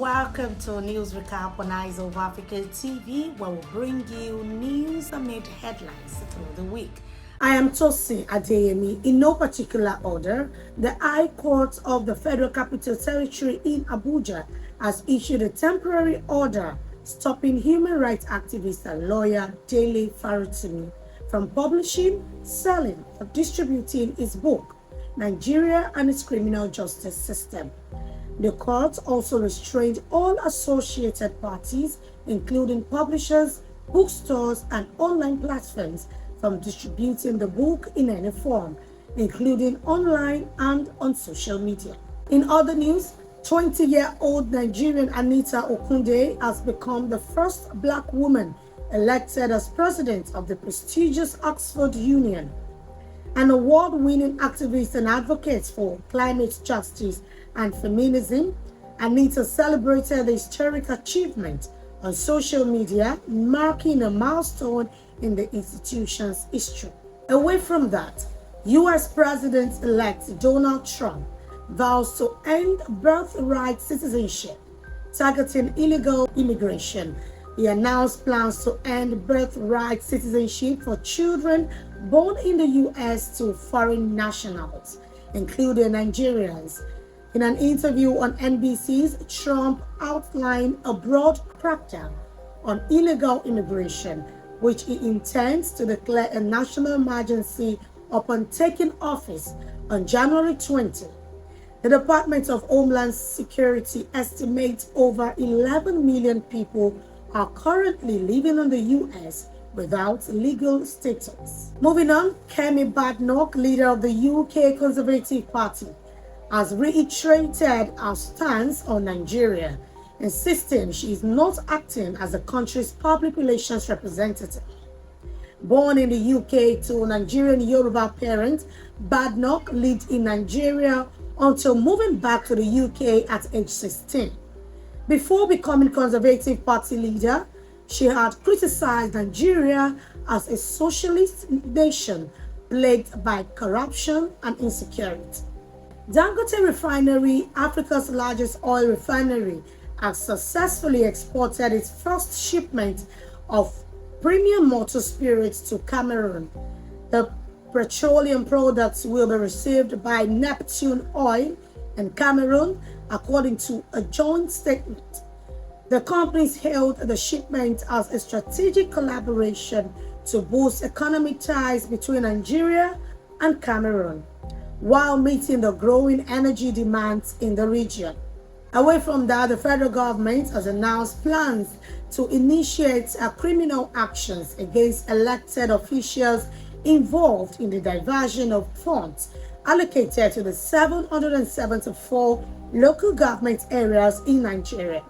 welcome to News Recap on Eyes of Africa TV, where we bring you news that made headlines through the week. I am Tosin Adeyemi. In no particular order, the High Court of the Federal Capital Territory in Abuja has issued a temporary order stopping human rights activist and lawyer Dele Farutimi from publishing, selling, or distributing his book, Nigeria and its Criminal Justice System. The court also restrained all associated parties, including publishers, bookstores, and online platforms, from distributing the book in any form, including online and on social media. In other news, 20-year-old Nigerian Anita Okunde has become the first Black woman elected as president of the prestigious Oxford Union. An award-winning activist and advocate for climate justice and feminism, Anita celebrated the historic achievement on social media, marking a milestone in the institution's history. Away from that, U.S. President-elect Donald Trump vows to end birthright citizenship, targeting illegal immigration. He announced plans to end birthright citizenship for children born in the U.S. to foreign nationals, including Nigerians. In an interview on NBC's, Trump outlined a broad crackdown on illegal immigration, which he intends to declare a national emergency upon taking office on January 20. The Department of Homeland Security estimates over 11 million people are currently living in the U.S. without legal status. Moving on, Kemi Badenoch, leader of the UK Conservative Party, has reiterated her stance on Nigeria, insisting she is not acting as the country's public relations representative. Born in the UK to a Nigerian Yoruba parent, Badenoch lived in Nigeria until moving back to the UK at age 16. Before becoming Conservative Party leader, she had criticized Nigeria as a socialist nation plagued by corruption and insecurity. Dangote Refinery, Africa's largest oil refinery, has successfully exported its first shipment of premium motor spirits to Cameroon. The petroleum products will be received by Neptune Oil in Cameroon, according to a joint statement. The companies hailed the shipment as a strategic collaboration to boost economic ties between Nigeria and Cameroon, while meeting the growing energy demands in the region. Away from that, the federal government has announced plans to initiate criminal actions against elected officials involved in the diversion of funds allocated to the 774 local government areas in Nigeria.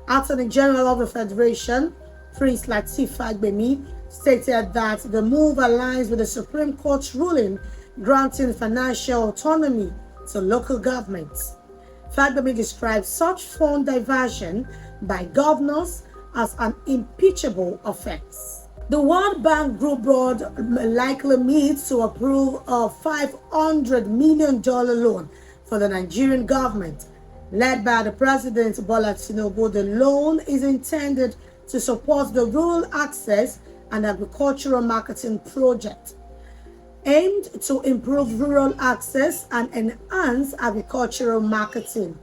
Attorney General of the Federation, Prince Lateef Fagbemi, stated that the move aligns with the Supreme Court's ruling granting financial autonomy to local governments. Fagbemi described such fund diversion by governors as an impeachable offense. The World Bank Group Board likely meets to approve a $500 million loan for the Nigerian government. Led by the President Bola Tinubu, the loan is intended to support the Rural Access and Agricultural Marketing Project, aimed to improve rural access and enhance agricultural marketing.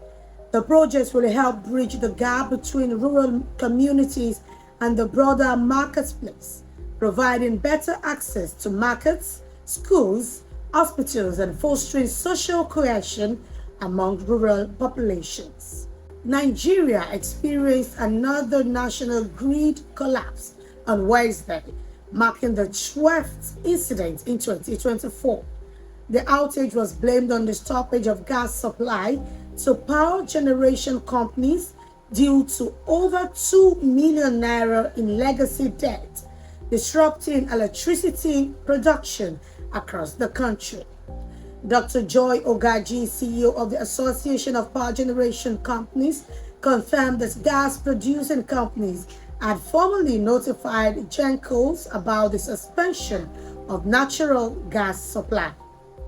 The project will help bridge the gap between rural communities and the broader marketplace, providing better access to markets, schools, hospitals, and fostering social cohesion among rural populations. Nigeria experienced another national grid collapse on Wednesday, marking the 12th incident in 2024. The outage was blamed on the stoppage of gas supply to power generation companies due to over 2 million naira in legacy debt, disrupting electricity production across the country. Dr. Joy Ogaji, CEO of the Association of Power Generation Companies, confirmed that gas-producing companies had formally notified GenCos about the suspension of natural gas supply.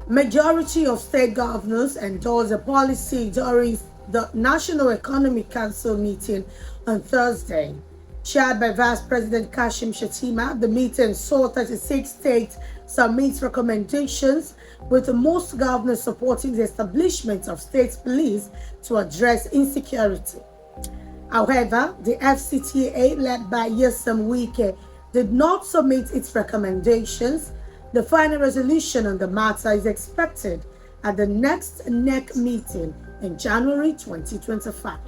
Majority of state governors endorsed the policy during the National Economic Council meeting on Thursday. Chaired by Vice President Kashim Shettima, the meeting saw 36 states submit recommendations, with most governors supporting the establishment of state police to address insecurity. However, the FCTA, led by Nyesom Wike, did not submit its recommendations. The final resolution on the matter is expected at the next NEC meeting in January 2025.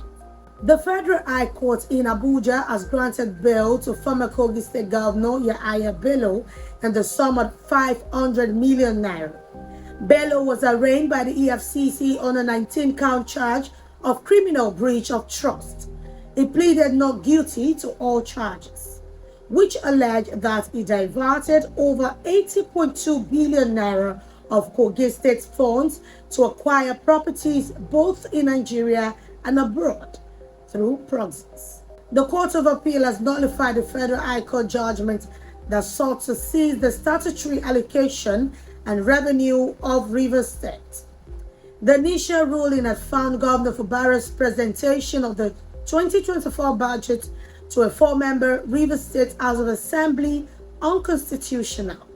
The Federal High Court in Abuja has granted bail to former Kogi State Governor Yahaya Bello in the sum of 500 million naira. Bello was arraigned by the EFCC on a 19-count charge of criminal breach of trust. He pleaded not guilty to all charges, which alleged that he diverted over 80.2 billion naira of Kogi State funds to acquire properties both in Nigeria and abroad through proxies. The Court of Appeal has nullified the Federal High Court judgment that sought to seize the statutory allocation and revenue of Rivers State. The initial ruling had found Governor Fubara's presentation of the 2024 budget to a 4-member Rivers State House of Assembly unconstitutional.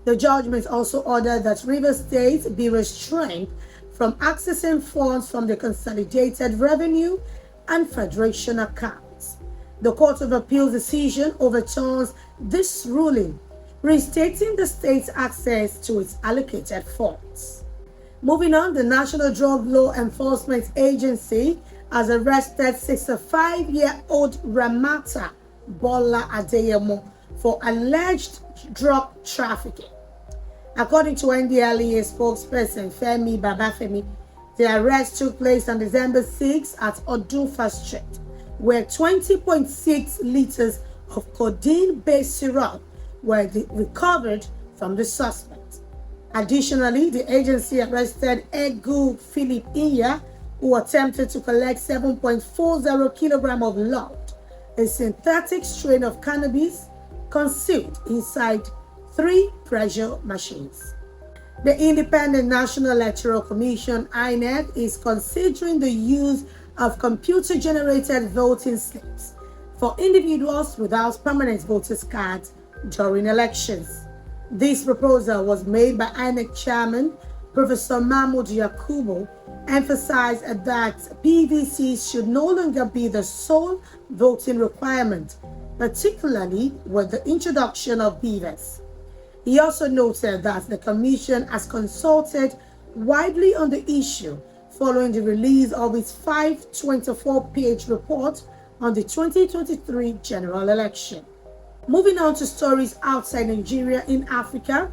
The judgment also ordered that Rivers State be restrained from accessing funds from the Consolidated Revenue and Federation accounts. The Court of Appeal's decision overturns this ruling, restating the state's access to its allocated funds. Moving on, the National Drug Law Enforcement Agency has arrested 65-year-old Ramata Bola Adeyemo for alleged drug trafficking. According to NDLEA spokesperson Femi Babafemi, the arrest took place on December 6 at Odufa Street, where 20.6 liters of codeine-based syrup were recovered from the suspect. Additionally, the agency arrested Egu Philip Inya, who attempted to collect 7.40 kilograms of loud, a synthetic strain of cannabis concealed inside 3 pressure machines. The Independent National Electoral Commission, INEC, is considering the use of computer-generated voting slips for individuals without permanent voters' cards during elections. This proposal was made by INEC Chairman Professor Mahmoud Yakubu, emphasized that PVCs should no longer be the sole voting requirement, particularly with the introduction of BVS. He also noted that the Commission has consulted widely on the issue following the release of its 524-page report on the 2023 general election. Moving on to stories outside Nigeria in Africa,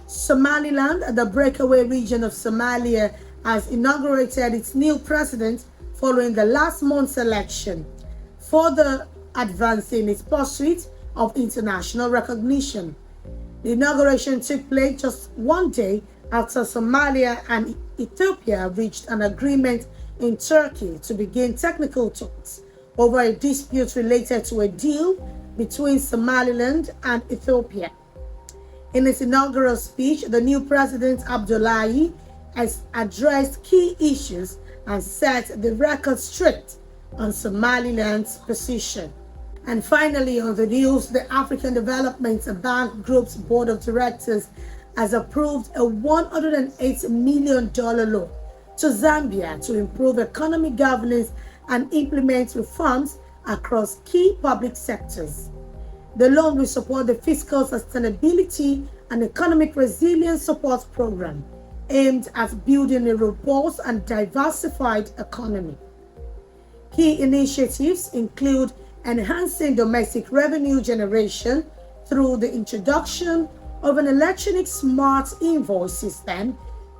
Somaliland, the breakaway region of Somalia, has inaugurated its new president following the last month's election, further advancing its pursuit of international recognition. The inauguration took place just one day after Somalia and Ethiopia reached an agreement in Turkey to begin technical talks over a dispute related to a deal between Somaliland and Ethiopia. In his inaugural speech, the new president, Abdullahi, has addressed key issues and set the record straight on Somaliland's position. And finally, on the news, the African Development Bank Group's Board of Directors has approved a $108 million loan to Zambia to improve economic governance and implement reforms across key public sectors. The loan will support the fiscal sustainability and economic resilience support program aimed at building a robust and diversified economy. Key initiatives include enhancing domestic revenue generation through the introduction of an electronic smart invoice system,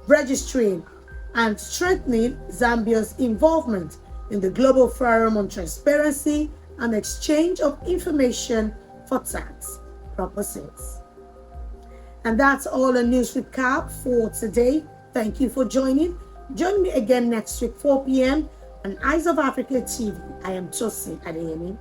registering and strengthening Zambia's involvement in the Global Forum on Transparency and Exchange of Information for Tax Purposes. And that's all the news recap for today. Thank you for joining. Join me again next week, 4 p.m. on Eyes of Africa TV. I am Tosi Adeyemi.